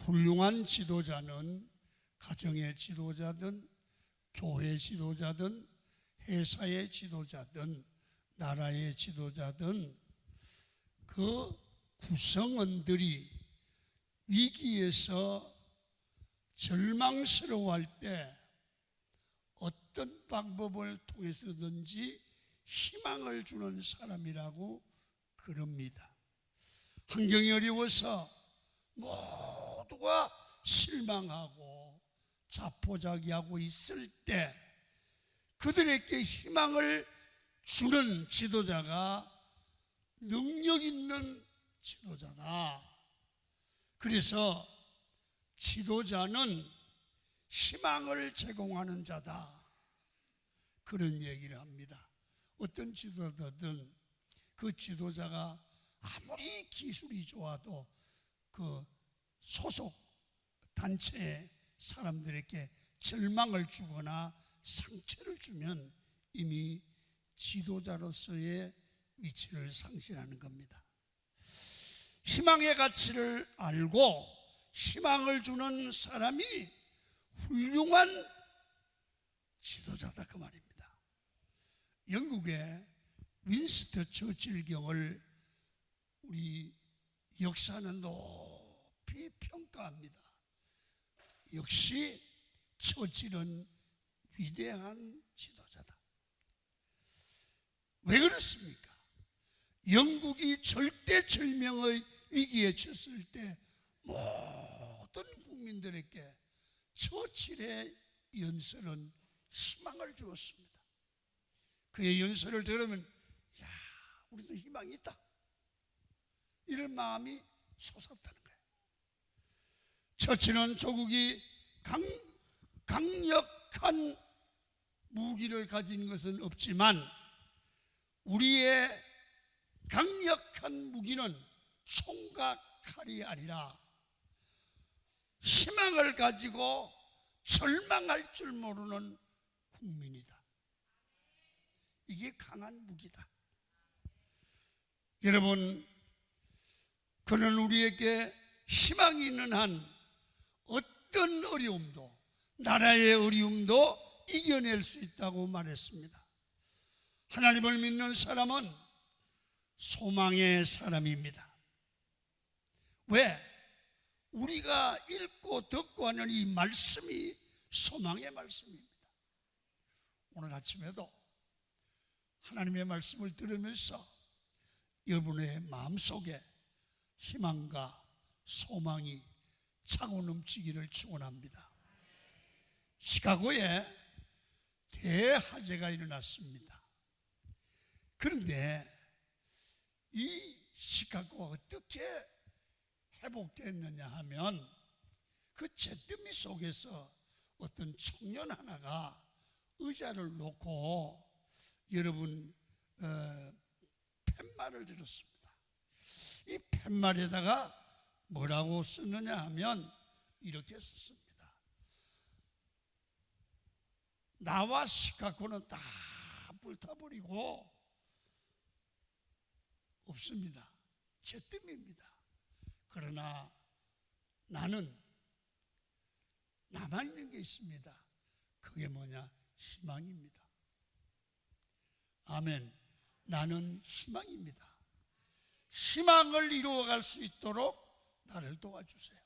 훌륭한 지도자는 가정의 지도자든 교회 지도자든 회사의 지도자든 나라의 지도자든 그 구성원들이 위기에서 절망스러워할 때 어떤 방법을 통해서든지 희망을 주는 사람이라고 그럽니다. 환경이 어려워서 모두가 실망하고 자포자기하고 있을 때 그들에게 희망을 주는 지도자가 능력 있는 지도자다. 그래서 지도자는 희망을 제공하는 자다, 그런 얘기를 합니다. 어떤 지도자든 그 지도자가 아무리 기술이 좋아도 그 소속 단체의 사람들에게 절망을 주거나 상처를 주면 이미 지도자로서의 위치를 상실하는 겁니다. 희망의 가치를 알고 희망을 주는 사람이 훌륭한 지도자다, 그 말입니다. 영국의 윈스턴 처칠경을 우리 역사는 높이 평가합니다. 역시 처칠은 위대한 지도자다. 왜 그렇습니까? 영국이 절대절명의 위기에 처했을 때 모든 국민들에게 처칠의 연설은 희망을 주었습니다. 그의 연설을 들으면 야, 우리도 희망이 있다, 이런 마음이 솟았다는 거예요. 처칠은 조국이 강력한 무기를 가진 것은 없지만 우리의 강력한 무기는 총과 칼이 아니라 희망을 가지고 절망할 줄 모르는 국민이다. 이게 강한 무기다. 여러분, 그는 우리에게 희망이 있는 한 어떤 어려움도, 나라의 어려움도 이겨낼 수 있다고 말했습니다. 하나님을 믿는 사람은 소망의 사람입니다. 왜? 우리가 읽고 듣고 하는 이 말씀이 소망의 말씀입니다. 오늘 아침에도 하나님의 말씀을 들으면서 여러분의 마음속에 희망과 소망이 차고 넘치기를 축원합니다. 시카고에 대화재가 일어났습니다. 그런데 이 시카고가 어떻게 회복됐느냐 하면 그 잿더미 속에서 어떤 청년 하나가 의자를 놓고 여러분 팻말을 들었습니다. 이 팻말에다가 뭐라고 썼느냐 하면 이렇게 썼습니다. 나와 시카고는 다 불타버리고 없습니다. 잿더미입니다. 그러나 나는 남아있는 게 있습니다. 그게 뭐냐? 희망입니다. 아멘. 나는 희망입니다. 희망을 이루어갈 수 있도록 나를 도와주세요.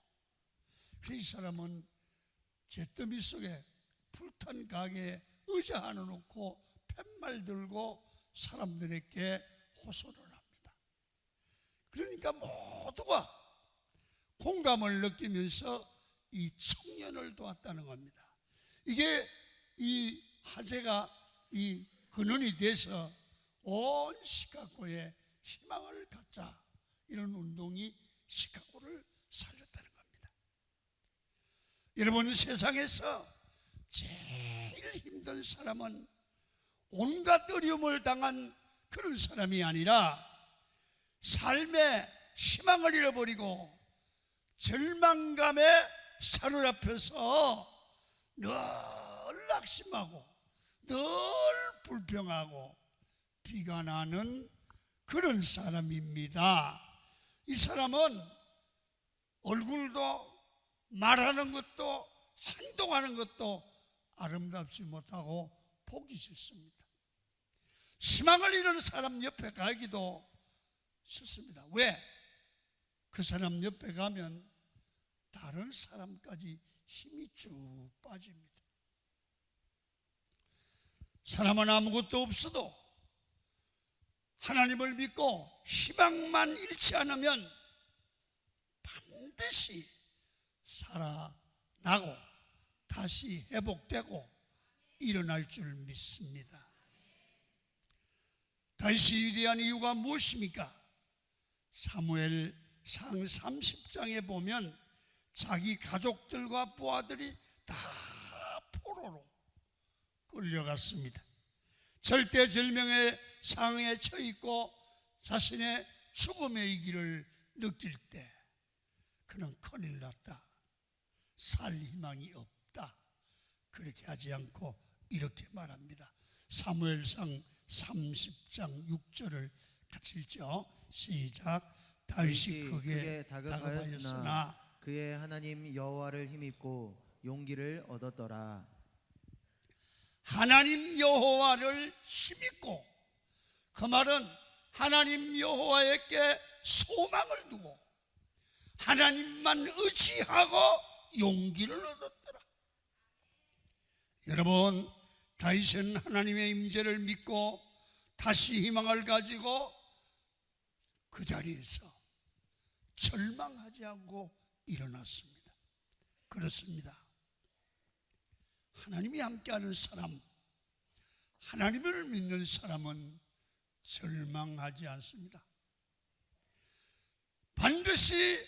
그래서 이 사람은 잿더미 속에 불탄 가게에 의자 하나 놓고 팻말 들고 사람들에게 호소를 합니다. 그러니까 모두가 공감을 느끼면서 이 청년을 도왔다는 겁니다. 이게 이 화재가 이 근원이 돼서 온 시카고에 희망을 갖자, 이런 운동이 시카고를 살렸다는 겁니다. 여러분, 세상에서 제일 힘든 사람은 온갖 어려움을 당한 그런 사람이 아니라 삶의 희망을 잃어버리고 절망감에 사로잡혀서 늘 낙심하고 늘 불평하고 비관하는 그런 사람입니다. 이 사람은 얼굴도 말하는 것도 행동하는 것도 아름답지 못하고 보기 싫습니다. 희망을 잃은 사람 옆에 가기도 싫습니다. 왜? 그 사람 옆에 가면 다른 사람까지 힘이 쭉 빠집니다. 사람은 아무것도 없어도 하나님을 믿고 희망만 잃지 않으면 반드시 살아나고 다시 회복되고 일어날 줄 믿습니다. 다윗이 위대한 이유가 무엇입니까? 사무엘상 30장에 보면 자기 가족들과 부하들이 다 포로로 끌려갔습니다. 절대절명의 상황에 처해있고 자신의 죽음의 길을 느낄 때 그는 큰일 났다, 살 희망이 없다, 그렇게 하지 않고 이렇게 말합니다. 사무엘상 30장 6절을 같이 읽죠. 시작. 다윗이 크게 다급하였으나 그의 하나님 여호와를 힘입고 용기를 얻었더라. 하나님 여호와를 힘입고, 그 말은 하나님 여호와에게 소망을 두고 하나님만 의지하고 용기를 얻었더라. 여러분, 다윗은 하나님의 임재를 믿고 다시 희망을 가지고 그 자리에서 절망하지 않고 일어났습니다. 그렇습니다. 하나님이 함께하는 사람, 하나님을 믿는 사람은 절망하지 않습니다. 반드시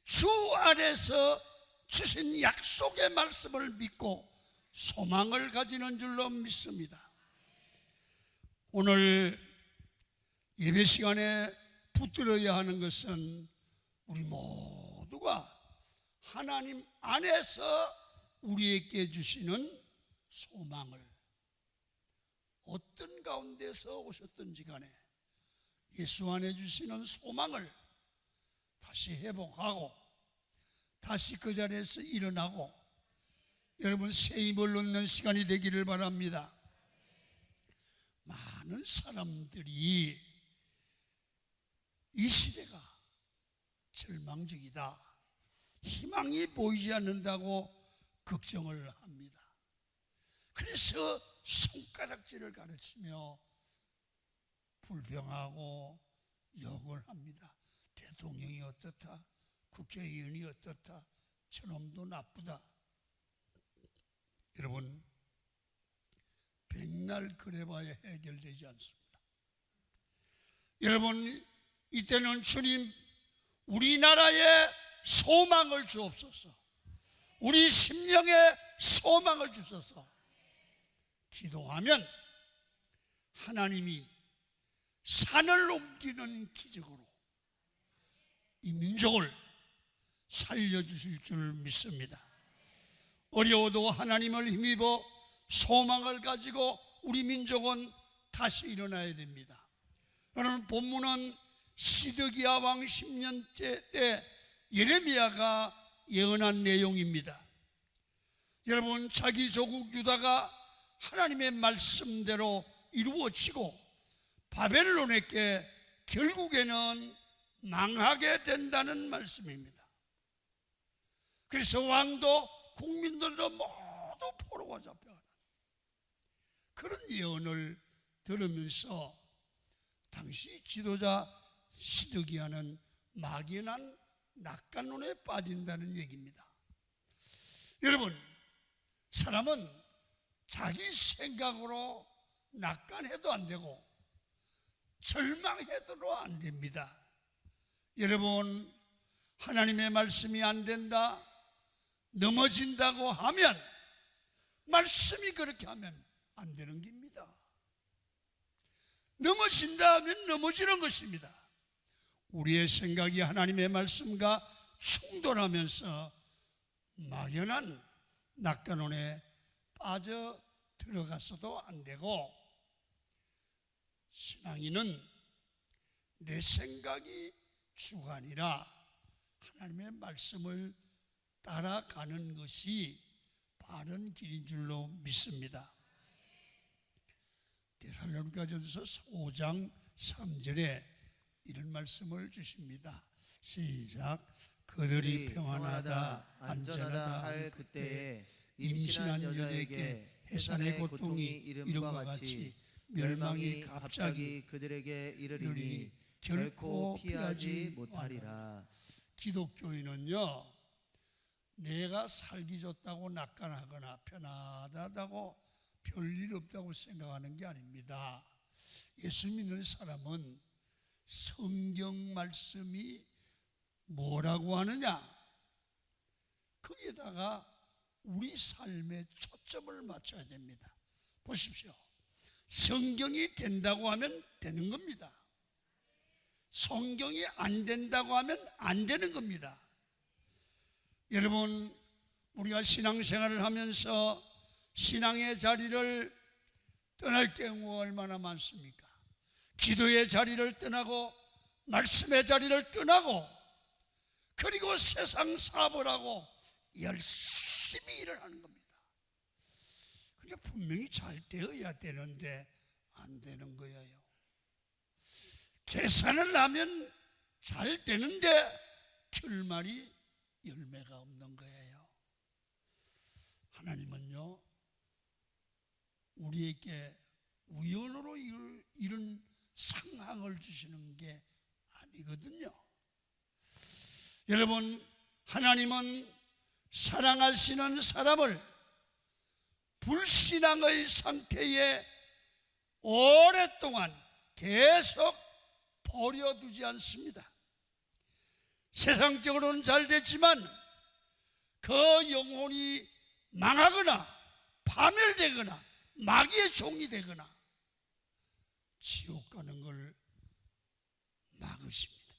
주 안에서 주신 약속의 말씀을 믿고 소망을 가지는 줄로 믿습니다. 오늘 예배 시간에 붙들어야 하는 것은 우리 모두가 하나님 안에서 우리에게 주시는 소망을, 어떤 가운데서 오셨든지 간에 예수 안에 주시는 소망을 다시 회복하고 다시 그 자리에서 일어나고 여러분 새 힘을 얻는 시간이 되기를 바랍니다. 많은 사람들이 이 시대가 절망적이다, 희망이 보이지 않는다고 걱정을 합니다. 그래서 손가락질을 가르치며 불평하고 욕을 합니다. 대통령이 어떻다, 국회의원이 어떻다, 저놈도 나쁘다. 여러분, 백날 그래봐야 해결되지 않습니다. 여러분, 이때는 주님 우리나라에 소망을 주옵소서, 우리 심령에 소망을 주셔서 기도하면 하나님이 산을 옮기는 기적으로 이 민족을 살려주실 줄 믿습니다. 어려워도 하나님을 힘입어 소망을 가지고 우리 민족은 다시 일어나야 됩니다. 오늘 본문은 시드기야 왕 10년째 때 예레미야가 예언한 내용입니다. 여러분, 자기 조국 유다가 하나님의 말씀대로 이루어지고 바벨론에게 결국에는 망하게 된다는 말씀입니다. 그래서 왕도 국민들도 모두 포로가 잡혀가는 그런 예언을 들으면서 당시 지도자 시드기야는 막연한 낙관론에 빠진다는 얘기입니다. 여러분, 사람은 자기 생각으로 낙관해도 안 되고 절망해도 안 됩니다. 여러분, 하나님의 말씀이 안 된다, 넘어진다고 하면 말씀이 그렇게 하면 안 되는 겁니다. 넘어진다 하면 넘어지는 것입니다. 우리의 생각이 하나님의 말씀과 충돌하면서 막연한 낙관론에 빠져 들어갔어도 안 되고, 신앙인은 내 생각이 주가 아니라 하나님의 말씀을 따라가는 것이 바른 길인 줄로 믿습니다. 데살로니가전서 5장 3절에 이런 말씀을 주십니다. 시작. 그들이 평안하다 안전하다 할 그때에 임신한 여자에게 해산의 고통이 이름과 같이 멸망이 갑자기 그들에게 이르리니 결코 피하지 못하리라. 기독교인은요, 내가 살기 좋다고 낙관하거나 편안하다고 별일 없다고 생각하는 게 아닙니다. 예수 믿는 사람은 성경 말씀이 뭐라고 하느냐, 거기에다가 우리 삶에 초점을 맞춰야 됩니다. 보십시오. 성경이 된다고 하면 되는 겁니다. 성경이 안 된다고 하면 안 되는 겁니다. 여러분, 우리가 신앙생활을 하면서 신앙의 자리를 떠날 경우가 얼마나 많습니까? 기도의 자리를 떠나고 말씀의 자리를 떠나고 그리고 세상 사업을 하고 열심히 일을 하는 겁니다. 그러니까 분명히 잘 되어야 되는데 안 되는 거예요. 계산을 하면 잘 되는데 결말이 열매가 없는 거예요. 하나님은요, 우리에게 우연으로 이런 상황을 주시는 게 아니거든요. 여러분, 하나님은 사랑하시는 사람을 불신앙의 상태에 오랫동안 계속 버려두지 않습니다. 세상적으로는 잘 됐지만 그 영혼이 망하거나 파멸되거나 마귀의 종이 되거나 지옥 가는 걸 막으십니다.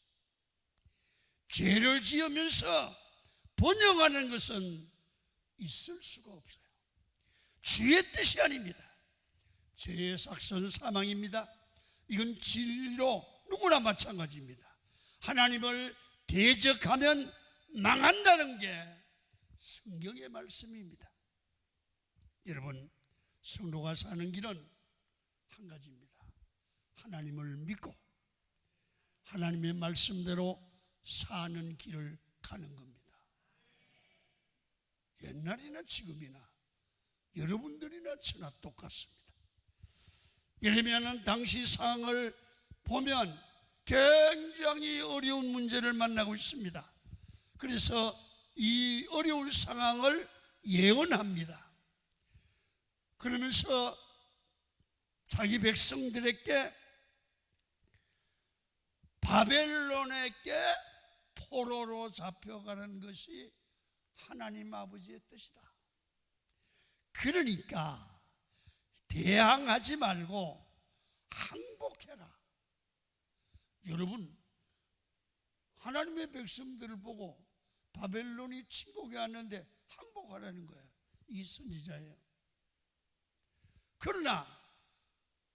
죄를 지으면서 번영하는 것은 있을 수가 없어요. 주의 뜻이 아닙니다. 죄의 삭선 사망입니다. 이건 진리로 누구나 마찬가지입니다. 하나님을 대적하면 망한다는 게 성경의 말씀입니다. 여러분, 성도가 사는 길은 한 가지입니다. 하나님을 믿고 하나님의 말씀대로 사는 길을 가는 겁니다. 옛날이나 지금이나 여러분들이나 저나 똑같습니다. 예레미야는 당시 상황을 보면 굉장히 어려운 문제를 만나고 있습니다. 그래서 이 어려운 상황을 예언합니다. 그러면서 자기 백성들에게 바벨론에게 포로로 잡혀가는 것이 하나님 아버지의 뜻이다. 그러니까 대항하지 말고 항복해라. 여러분, 하나님의 백성들을 보고 바벨론이 침공해 왔는데 항복하라는 거예요. 이 선지자예요. 그러나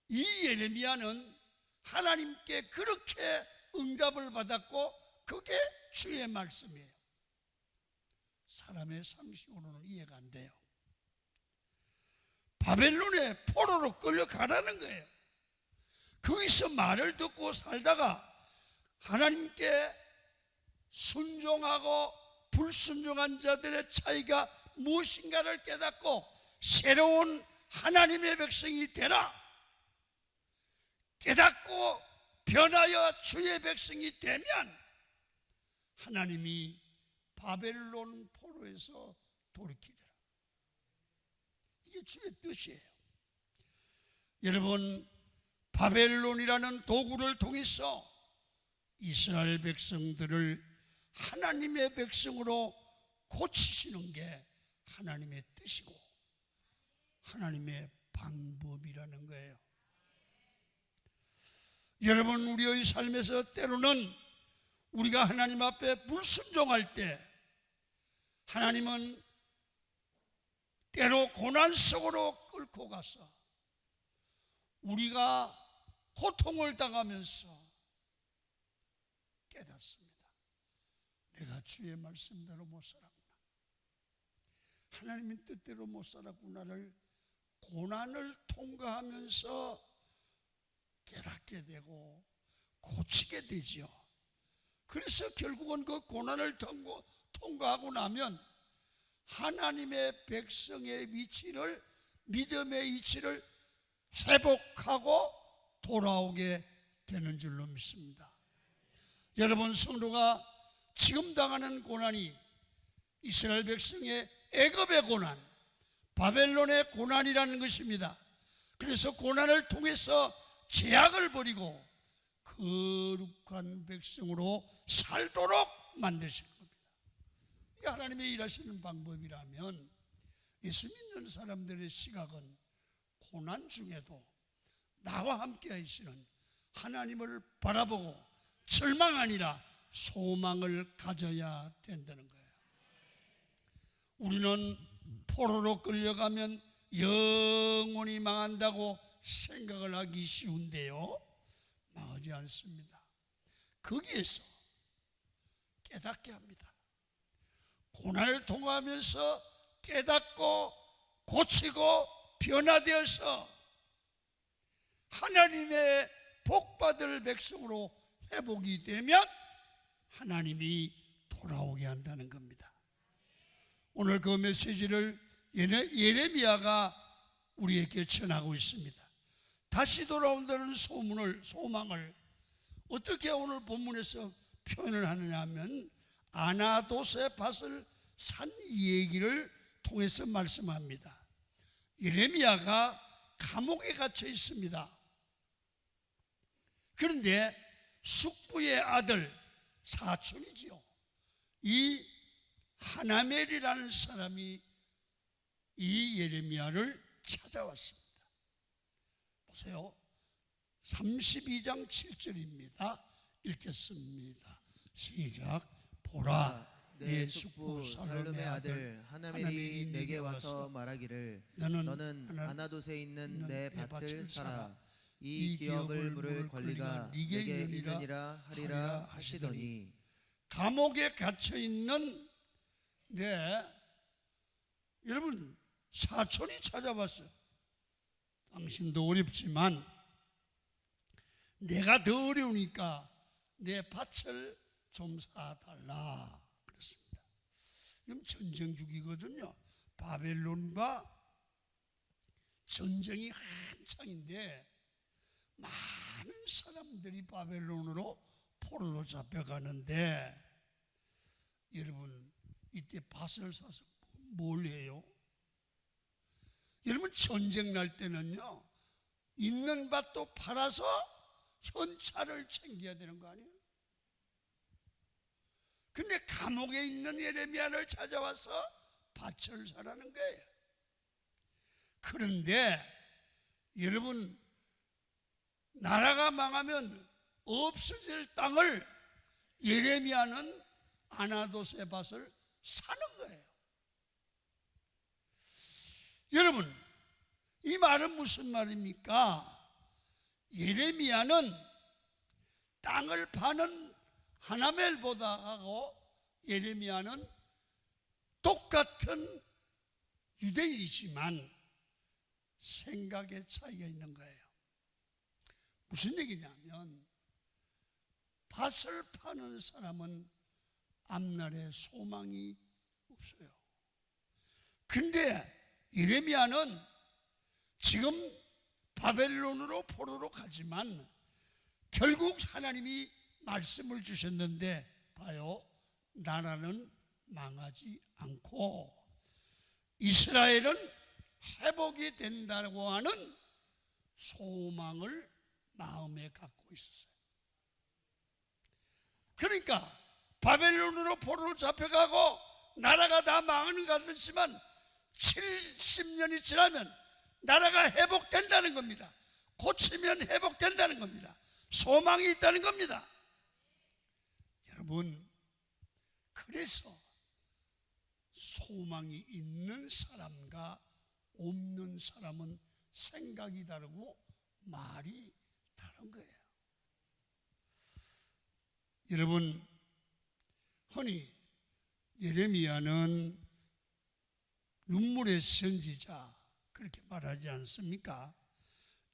이 예레미야는 하나님께 그렇게 응답을 받았고 그게 주의 말씀이에요. 사람의 상식으로는 이해가 안 돼요. 바벨론에 포로로 끌려가라는 거예요. 거기서 말을 듣고 살다가 하나님께 순종하고 불순종한 자들의 차이가 무엇인가를 깨닫고 새로운 하나님의 백성이 되라. 깨닫고 변하여 주의 백성이 되면 하나님이 바벨론 포로에서 돌이키리라. 이게 주의 뜻이에요. 여러분, 바벨론이라는 도구를 통해서 이스라엘 백성들을 하나님의 백성으로 고치시는 게 하나님의 뜻이고 하나님의 방법이라는 거예요. 여러분, 우리의 삶에서 때로는 우리가 하나님 앞에 불순종할 때 하나님은 때로 고난 속으로 끌고 가서 우리가 고통을 당하면서 깨닫습니다. 내가 주의 말씀대로 못 살았구나. 하나님의 뜻대로 못 살았구나를 고난을 통과하면서 깨닫게 되고 고치게 되지요. 그래서 결국은 그 고난을 통과하고 나면 하나님의 백성의 위치를, 믿음의 위치를 회복하고 돌아오게 되는 줄로 믿습니다. 여러분, 성도가 지금 당하는 고난이 이스라엘 백성의 애굽의 고난, 바벨론의 고난이라는 것입니다. 그래서 고난을 통해서 죄악을 버리고 거룩한 백성으로 살도록 만드신 겁니다. 이게 하나님의 일하시는 방법이라면 예수 믿는 사람들의 시각은 고난 중에도 나와 함께 하시는 하나님을 바라보고 절망 아니라 소망을 가져야 된다는 거예요. 우리는 포로로 끌려가면 영원히 망한다고 생각을 하기 쉬운데요, 망하지 않습니다. 거기에서 깨닫게 합니다. 고난을 통하면서 깨닫고 고치고 변화되어서 하나님의 복받을 백성으로 회복이 되면 하나님이 돌아오게 한다는 겁니다. 오늘 그 메시지를 예레미야가 우리에게 전하고 있습니다. 다시 돌아온다는 소망을 어떻게 오늘 본문에서 표현을 하느냐 하면 아나돗의 밭을 산 얘기를 통해서 말씀합니다. 예레미야가 감옥에 갇혀 있습니다. 그런데 숙부의 아들, 사촌이지요, 이 하나멜이라는 사람이 이 예레미야를 찾아왔습니다. 보세요. 32장 7절입니다. 읽겠습니다. 시작. 보라, 내 숙부 살룸의 아들 하나멜이 내게 와서 말하기를 너는 아나돗에 있는 내 밭을 사라. 이 기업을 물을 권리가 내게 있느니라 하리라 하시더니, 감옥에 갇혀 있는 여러분, 사촌이 찾아왔어요. 당신도 어렵지만 내가 더 어려우니까 내 밭을 좀 사달라 그랬습니다. 지금 전쟁 중이거든요. 바벨론과 전쟁이 한창인데 많은 사람들이 바벨론으로 포로로 잡혀가는데, 여러분, 이때 밭을 사서 뭘 해요? 여러분, 전쟁 날 때는요, 있는 밭도 팔아서 현찰을 챙겨야 되는 거 아니에요? 근데 감옥에 있는 예레미야를 찾아와서 밭을 사라는 거예요. 그런데 여러분, 나라가 망하면 없어질 땅을 예레미야는 아나돗의 밭을 사는 거예요. 여러분, 이 말은 무슨 말입니까? 예레미야는 땅을 파는 하나멜보다하고 예레미야는 똑같은 유대인이지만 생각의 차이가 있는 거예요. 무슨 얘기냐면, 밭을 파는 사람은 앞날에 소망이 없어요. 근데 예레미야는 지금 바벨론으로 포로로 가지만 결국 하나님이 말씀을 주셨는데, 봐요, 나라는 망하지 않고 이스라엘은 회복이 된다고 하는 소망을 마음에 갖고 있었어요. 그러니까 바벨론으로 포로로 잡혀가고 나라가 다 망하는 것 같지만 70년이 지나면 나라가 회복된다는 겁니다. 고치면 회복된다는 겁니다. 소망이 있다는 겁니다. 여러분, 그래서 소망이 있는 사람과 없는 사람은 생각이 다르고 말이 다른 거예요. 여러분, 흔히 예레미야는 눈물의 선지자 그렇게 말하지 않습니까?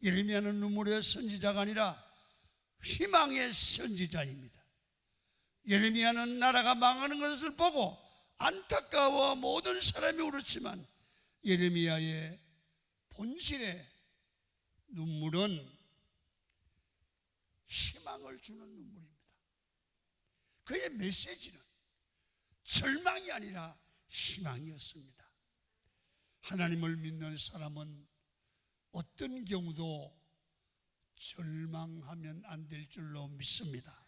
예레미야는 눈물의 선지자가 아니라 희망의 선지자입니다. 예레미야는 나라가 망하는 것을 보고 안타까워 모든 사람이 울었지만 예레미야의 본질의 눈물은 희망을 주는 눈물입니다. 그의 메시지는 절망이 아니라 희망이었습니다. 하나님을 믿는 사람은 어떤 경우도 절망하면 안 될 줄로 믿습니다.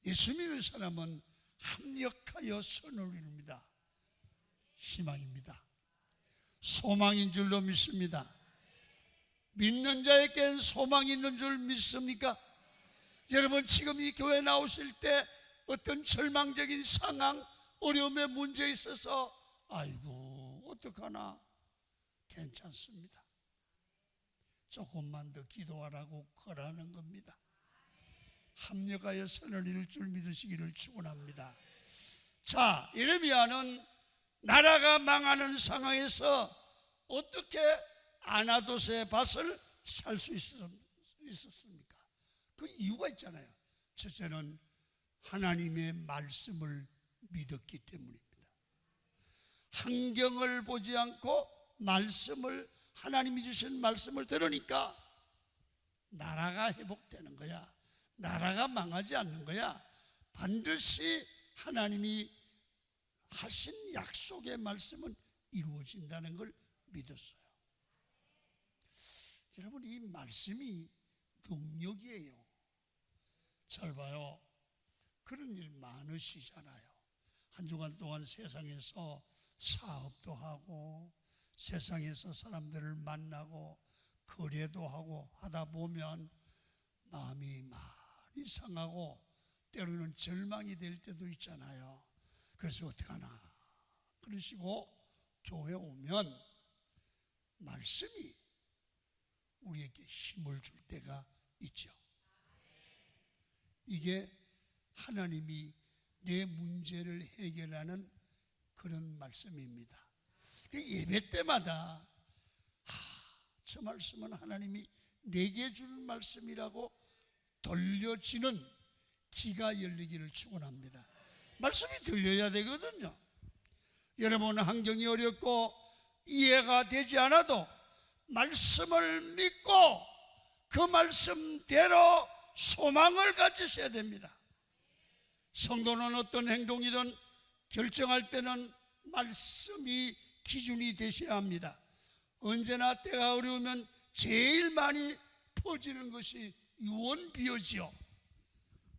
예수 믿는 사람은 합력하여 선을 이룹니다. 희망입니다. 소망인 줄로 믿습니다. 믿는 자에겐 소망이 있는 줄 믿습니까? 여러분 지금 이 교회 나오실 때 어떤 절망적인 상황, 어려움의 문제에 있어서 아이고 어떡하나 괜찮습니다. 조금만 더 기도하라고 거라는 겁니다. 합력하여 선을 이룰 줄 믿으시기를 축원합니다. 자, 예레미야는 나라가 망하는 상황에서 어떻게 아나돗의 밭을 살 수 있었습니까? 그 이유가 있잖아요. 첫째는 하나님의 말씀을 믿었기 때문입니다. 환경을 보지 않고 하나님이 주신 말씀을 들으니까 나라가 회복되는 거야. 나라가 망하지 않는 거야. 반드시 하나님이 하신 약속의 말씀은 이루어진다는 걸 믿었어요. 여러분 이 말씀이 능력이에요. 잘 봐요. 그런 일 많으시잖아요. 한 주간 동안 세상에서 사업도 하고 세상에서 사람들을 만나고 거래도 하고 하다 보면 마음이 많이 상하고 때로는 절망이 될 때도 있잖아요. 그래서 어떡하나 그러시고 교회 오면 말씀이 우리에게 힘을 줄 때가 있죠. 이게 하나님이 내 문제를 해결하는 그런 말씀입니다. 예배 때마다 저 말씀은 하나님이 내게 줄 말씀이라고 돌려지는 귀가 열리기를 축원합니다. 말씀이 들려야 되거든요. 여러분 환경이 어렵고 이해가 되지 않아도 말씀을 믿고 그 말씀대로 소망을 가지셔야 됩니다. 성도는 어떤 행동이든 결정할 때는 말씀이 기준이 되셔야 합니다. 언제나 때가 어려우면 제일 많이 퍼지는 것이 유언비어지요.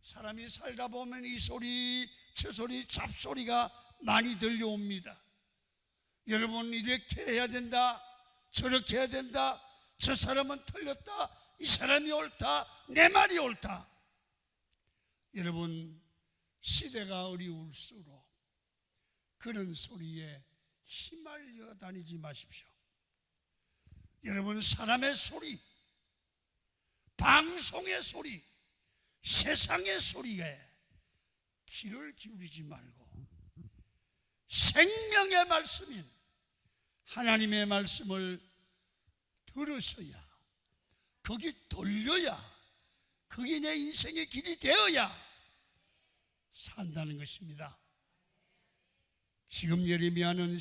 사람이 살다 보면 이 소리 저 소리 잡소리가 많이 들려옵니다. 여러분 이렇게 해야 된다, 저렇게 해야 된다, 저 사람은 틀렸다, 이 사람이 옳다, 내 말이 옳다. 여러분 시대가 어려울수록 그런 소리에 휘말려 다니지 마십시오. 여러분 사람의 소리, 방송의 소리, 세상의 소리에 귀를 기울이지 말고 생명의 말씀인 하나님의 말씀을 들으셔야, 거기 돌려야, 그게 내 인생의 길이 되어야 산다는 것입니다. 지금 예레미야는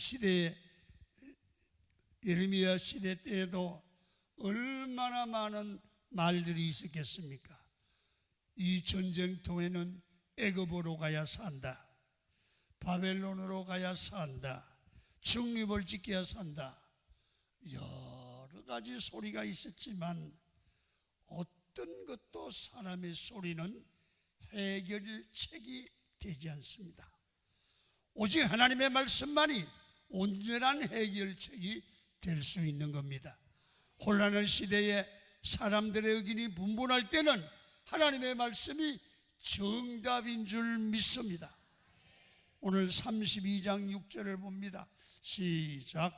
예레미야 시대 때에도 얼마나 많은 말들이 있었겠습니까? 이 전쟁통에는 애굽으로 가야 산다, 바벨론으로 가야 산다, 중립을 지켜야 산다, 여러 가지 소리가 있었지만 어떤 것도 사람의 소리는 해결책이 되지 않습니다. 오직 하나님의 말씀만이 온전한 해결책이 될 수 있는 겁니다. 혼란한 시대에 사람들의 의견이 분분할 때는 하나님의 말씀이 정답인 줄 믿습니다. 오늘 32장 6절을 봅니다. 시작.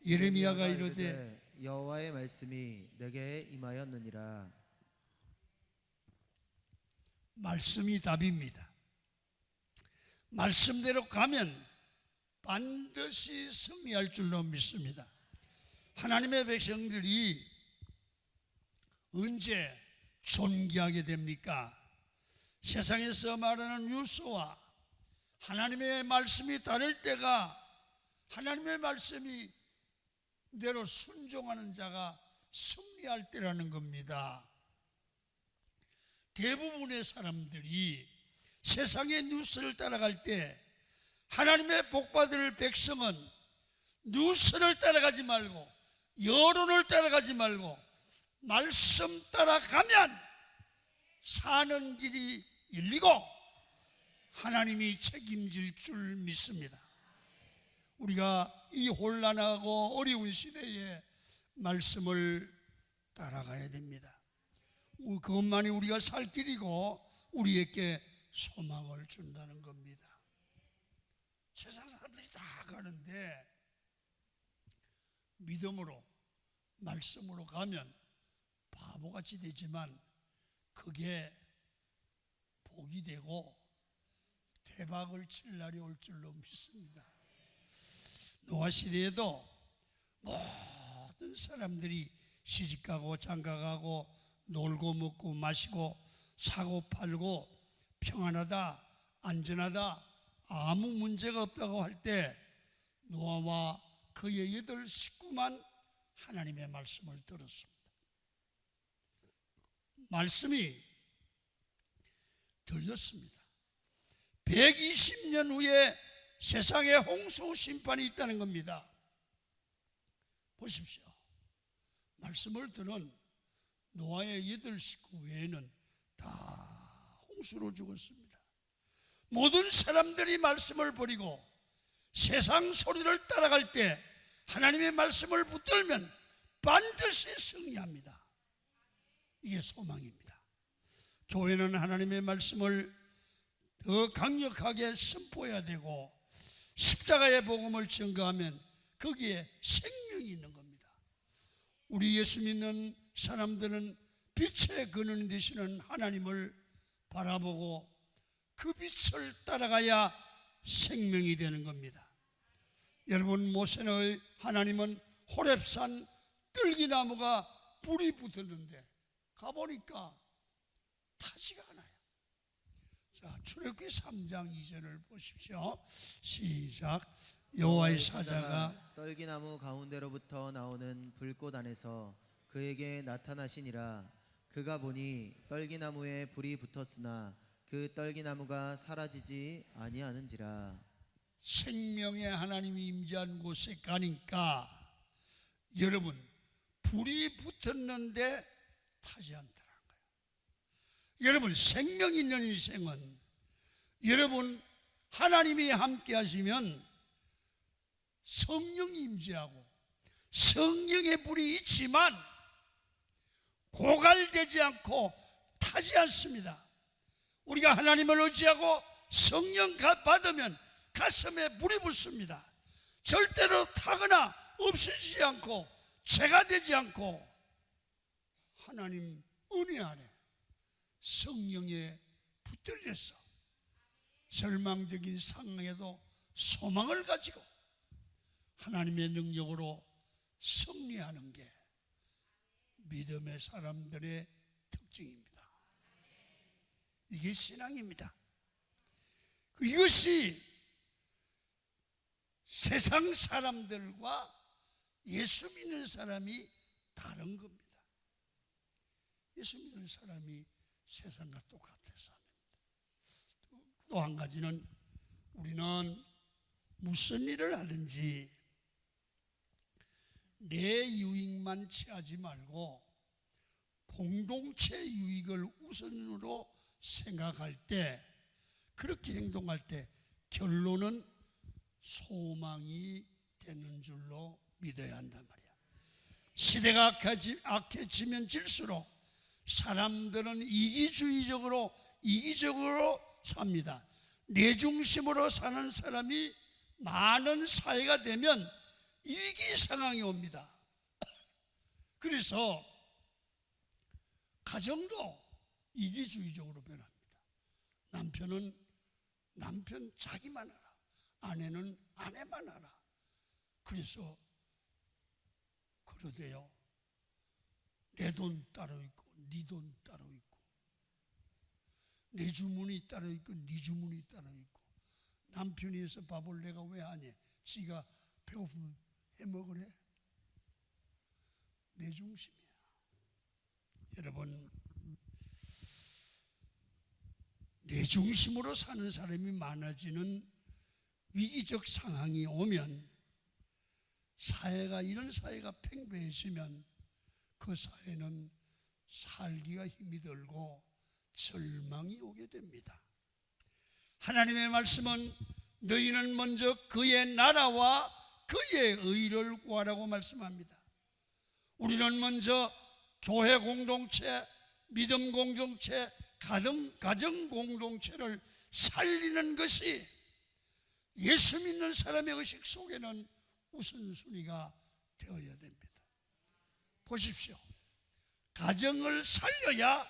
예레미야가 이르되 여호와의 말씀이 내게 임하였느니라. 말씀이 답입니다. 말씀대로 가면 반드시 승리할 줄로 믿습니다. 하나님의 백성들이 언제 존귀하게 됩니까? 세상에서 말하는 유서와 하나님의 말씀이 다를 때가 하나님의 말씀이 대로 순종하는 자가 승리할 때라는 겁니다. 대부분의 사람들이 세상의 뉴스를 따라갈 때 하나님의 복받을 백성은 뉴스를 따라가지 말고 여론을 따라가지 말고 말씀 따라가면 사는 길이 열리고 하나님이 책임질 줄 믿습니다. 우리가 이 혼란하고 어려운 시대에 말씀을 따라가야 됩니다. 그것만이 우리가 살 길이고 우리에게 소망을 준다는 겁니다. 세상 사람들이 다 가는데 믿음으로 말씀으로 가면 바보같이 되지만 그게 복이 되고 대박을 칠 날이 올 줄로 믿습니다. 노아 시대에도 모든 사람들이 시집가고 장가가고 놀고 먹고 마시고 사고 팔고 평안하다 안전하다 아무 문제가 없다고 할 때 노아와 그의 8 식구만 하나님의 말씀을 들었습니다. 말씀이 들렸습니다. 120년 후에 세상에 홍수 심판이 있다는 겁니다. 보십시오. 말씀을 들은 노아의 8 식구 외에는 다 홍수로 죽었습니다. 모든 사람들이 말씀을 버리고 세상 소리를 따라갈 때 하나님의 말씀을 붙들면 반드시 승리합니다. 이게 소망입니다. 교회는 하나님의 말씀을 더 강력하게 선포해야 되고 십자가의 복음을 증거하면 거기에 생명이 있는 겁니다. 우리 예수 믿는 사람들은 빛의 근원이 되시는 하나님을 바라보고 그 빛을 따라가야 생명이 되는 겁니다. 여러분, 모세의 하나님은 호렙산 뜰기나무가 불이 붙었는데 가보니까 타지가 않아요. 자, 출애굽기 3장 2절을 보십시오. 시작. 여호와의 사자가 떨기나무 가운데로부터 나오는 불꽃 안에서 그에게 나타나시니라. 그가 보니 떨기나무에 불이 붙었으나 그 떨기나무가 사라지지 아니하는지라. 생명의 하나님이 임재한 곳에 가니까 여러분 불이 붙었는데 타지 않더라는 거예요. 여러분 생명 있는 인생은 여러분 하나님이 함께 하시면 성령이 임재하고 성령의 불이 있지만 고갈되지 않고 타지 않습니다. 우리가 하나님을 의지하고 성령 받으면 가슴에 불이 붙습니다. 절대로 타거나 없어지지 않고 죄가 되지 않고 하나님 은혜 안에 성령에 붙들려서 절망적인 상황에도 소망을 가지고 하나님의 능력으로 승리하는 게 믿음의 사람들의 특징입니다. 이게 신앙입니다. 이것이 세상 사람들과 예수 믿는 사람이 다른 겁니다. 예수 믿는 사람이 세상과 똑같아서 합니다. 또 한 가지는 우리는 무슨 일을 하든지 내 유익만 취하지 말고 공동체 유익을 우선으로 생각할 때 그렇게 행동할 때 결론은 소망이 되는 줄로 믿어야 한단 말이야. 시대가 악해지면 질수록 사람들은 이기주의적으로 삽니다. 내 중심으로 사는 사람이 많은 사회가 되면 위기 상황이 옵니다. 그래서 가정도 이기주의적으로 변합니다. 남편은 남편 자기만 알아. 아내는 아내만 알아. 그래서 그러대요. 내 돈 따로 있고 네 돈 따로 있고, 내 주문이 따로 있고 네 주문이 따로 있고, 남편이 해서 밥을 내가 왜 하냐? 지가 배고프면 해먹으래. 내 중심이야. 여러분, 내 중심으로 사는 사람이 많아지는 위기적 상황이 오면, 사회가, 이런 사회가 팽배해지면 그 사회는 살기가 힘이 들고 절망이 오게 됩니다. 하나님의 말씀은 너희는 먼저 그의 나라와 그의 의를 구하라고 말씀합니다. 우리는 먼저 교회 공동체, 믿음 공동체, 가정 공동체를 살리는 것이 예수 믿는 사람의 의식 속에는 우선순위가 되어야 됩니다. 보십시오. 가정을 살려야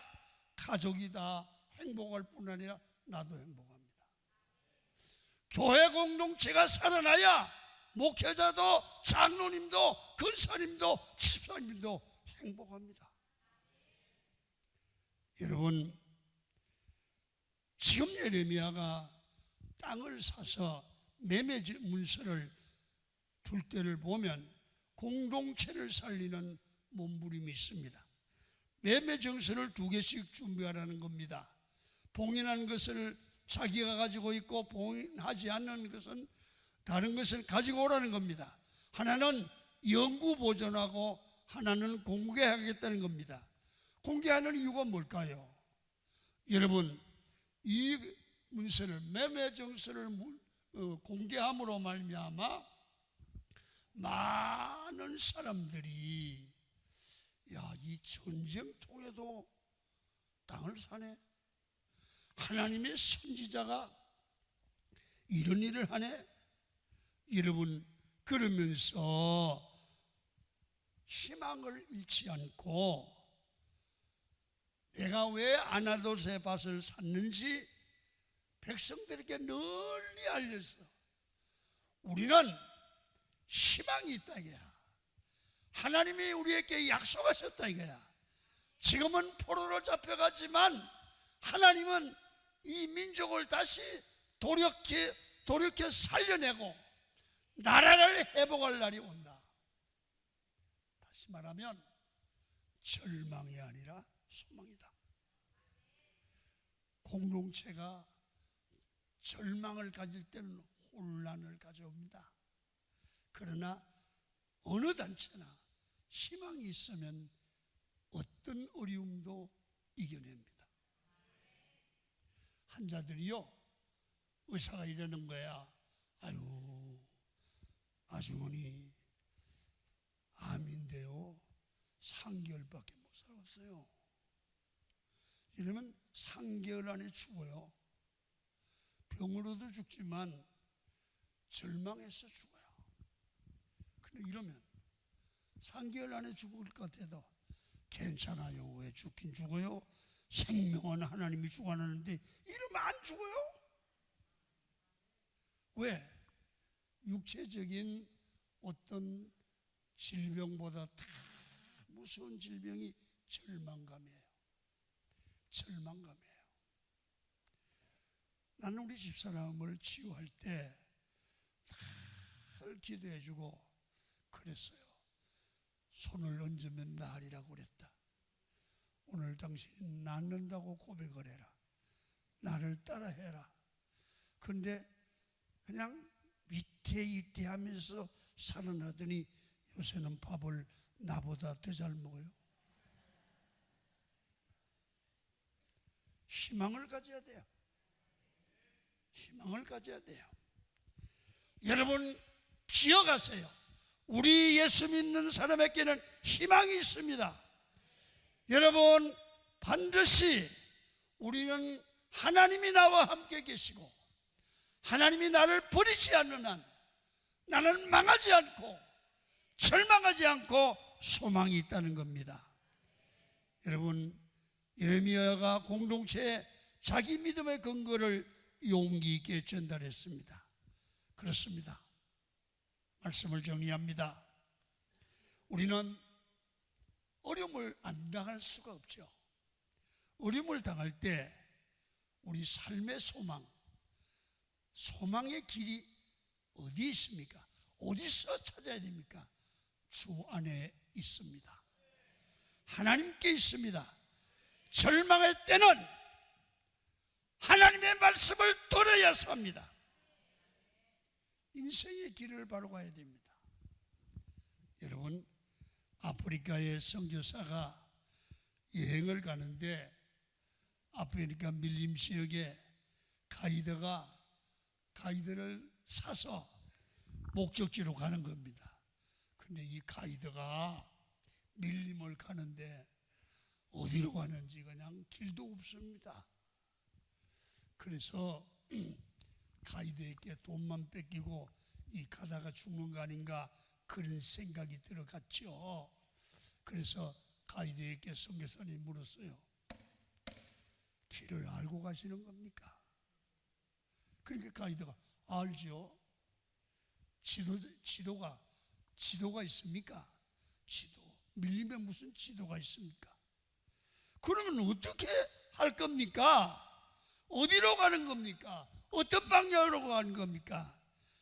가족이 다 행복할 뿐 아니라 나도 행복합니다. 교회 공동체가 살아나야 목회자도, 장로님도, 근사님도, 집사님도 행복합니다. 여러분, 지금 예레미야가 땅을 사서 매매 문서를 둘 때를 보면 공동체를 살리는 몸부림이 있습니다. 매매 정서를 2개씩 준비하라는 겁니다. 봉인한 것을 자기가 가지고 있고, 봉인하지 않는 것은 다른 것을 가지고 오라는 겁니다. 하나는 영구 보존하고 하나는 공개하겠다는 겁니다. 공개하는 이유가 뭘까요? 여러분, 이 문서를, 매매 정서를 공개함으로 말미암아 많은 사람들이, 야, 이 전쟁통에도 땅을 사네, 하나님의 선지자가 이런 일을 하네. 여러분, 그러면서 희망을 잃지 않고 내가 왜 아나돗의 밭을 샀는지 백성들에게 널리 알렸어. 우리는 희망이 있다 이거야. 하나님이 우리에게 약속하셨다 이거야. 지금은 포로로 잡혀가지만 하나님은 이 민족을 다시 돌이켜 살려내고 나라를 회복할 날이 온다. 다시 말하면 절망이 아니라 소망이다. 공동체가 절망을 가질 때는 혼란을 가져옵니다. 그러나 어느 단체나 희망이 있으면 어떤 어려움도 이겨냅니다. 환자들이요, 의사가 이러는 거야. 아유, 아주머니 암인데요 3개월밖에 못 살았어요. 이러면 3개월 안에 죽어요. 병으로도 죽지만 절망해서 죽어요. 근데 이러면 3개월 안에 죽을 것 같아도 괜찮아요. 왜 죽긴 죽어요? 생명은 하나님이 주관하는데 이러면 안 죽어요? 왜? 육체적인 어떤 질병보다 다 무서운 질병이 절망감이에요. 절망감이에요. 나는 우리 집사람을 치유할 때 늘 기도해주고 그랬어요. 손을 얹으면 나으리라고 그랬다. 오늘 당신이 낫는다고 고백을 해라. 나를 따라해라. 근데 그냥 위태위태하면서 살아나더니 요새는 밥을 나보다 더 잘 먹어요. 희망을 가져야 돼요. 희망을 가져야 돼요. 여러분 기억하세요. 우리 예수 믿는 사람에게는 희망이 있습니다. 여러분 반드시 우리는 하나님이 나와 함께 계시고 하나님이 나를 버리지 않는 한 나는 망하지 않고 절망하지 않고 소망이 있다는 겁니다. 여러분 예레미야가 공동체에 자기 믿음의 근거를 용기 있게 전달했습니다. 그렇습니다. 말씀을 정리합니다. 우리는 어려움을 안 당할 수가 없죠. 어려움을 당할 때 우리 삶의 소망의 길이 어디에 있습니까? 어디서 찾아야 됩니까? 주 안에 있습니다. 하나님께 있습니다. 절망할 때는 하나님의 말씀을 들어야 삽니다. 인생의 길을 바로 가야 됩니다. 여러분, 아프리카의 선교사가 여행을 가는데 아프리카 밀림 지역에 가이드를 사서 목적지로 가는 겁니다. 근데 이 가이드가 밀림을 가는데 어디로 가는지 그냥 길도 없습니다. 그래서 가이드에게 돈만 뺏기고 이 가다가 죽는 거 아닌가 그런 생각이 들어갔죠. 그래서 가이드에게 선교사님이 물었어요. 길을 알고 가시는 겁니까? 그러니까 가이드가 알죠. 지도가 있습니까? 밀림에 무슨 지도가 있습니까? 그러면 어떻게 할 겁니까? 어디로 가는 겁니까? 어떤 방향으로 가는 겁니까?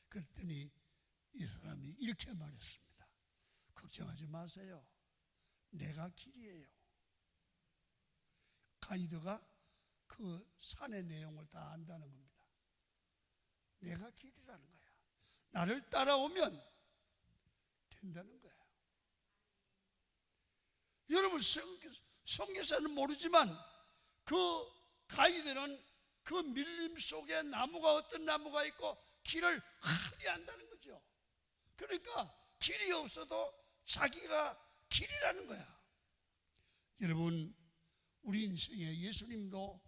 그랬더니 이 사람이 이렇게 말했습니다. 걱정하지 마세요. 내가 길이에요. 가이드가 그 산의 내용을 다 안다는 겁니다. 내가 길이라는 거야. 나를 따라오면 된다는 거야. 여러분, 선교사는 모르지만 그 가이드는 그 밀림 속에 어떤 나무가 있고 길을 흔히 안다는 거죠. 그러니까 길이 없어도 자기가 길이라는 거야. 여러분, 우리 인생에 예수님도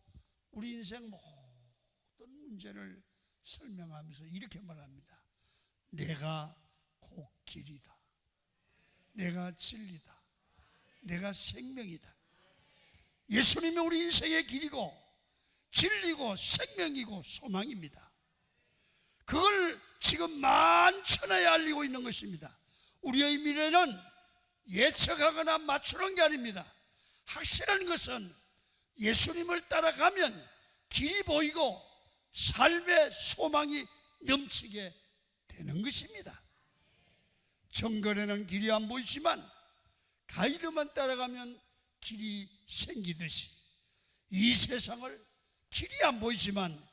우리 인생 모든 문제를 설명하면서 이렇게 말합니다. 내가 곧 길이다. 내가 진리다. 내가 생명이다. 예수님이 우리 인생의 길이고 진리고 생명이고 소망입니다. 그걸 지금 만천하에 알리고 있는 것입니다. 우리의 미래는 예측하거나 맞추는 게 아닙니다. 확실한 것은 예수님을 따라가면 길이 보이고 삶의 소망이 넘치게 되는 것입니다. 정글에는 길이 안 보이지만 가이드만 따라가면 길이 생기듯이 이 세상을 길이 안 보이지만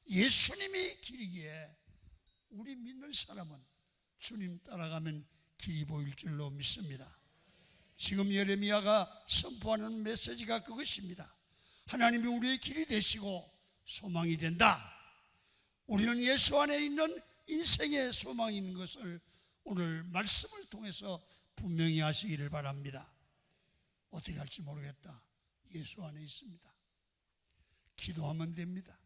예수님이 길이기에 우리 믿는 사람은 주님 따라가면 길이 보일 줄로 믿습니다. 지금 예레미야가 선포하는 메시지가 그것입니다. 하나님이 우리의 길이 되시고 소망이 된다. 우리는 예수 안에 있는 인생의 소망이 있는 것을 오늘 말씀을 통해서 분명히 하시기를 바랍니다. 어떻게 할지 모르겠다. 예수 안에 있습니다. 기도하면 됩니다.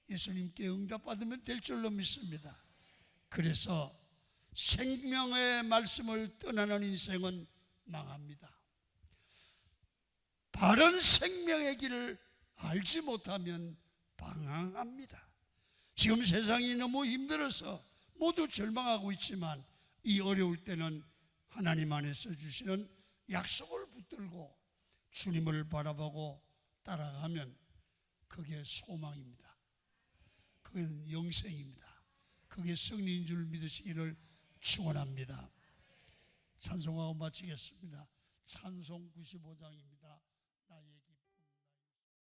예수님께 응답받으면 될 줄로 믿습니다. 그래서 생명의 말씀을 떠나는 인생은 망합니다. 바른 생명의 길을 알지 못하면 방황합니다. 지금 세상이 너무 힘들어서 모두 절망하고 있지만 이 어려울 때는 하나님 안에서 주시는 약속을 붙들고 주님을 바라보고 따라가면 그게 소망입니다. 그게 영생입니다. 그게 승리인 줄 믿으시기를 축원합니다. 찬송하고 마치겠습니다. 찬송 95장입니다.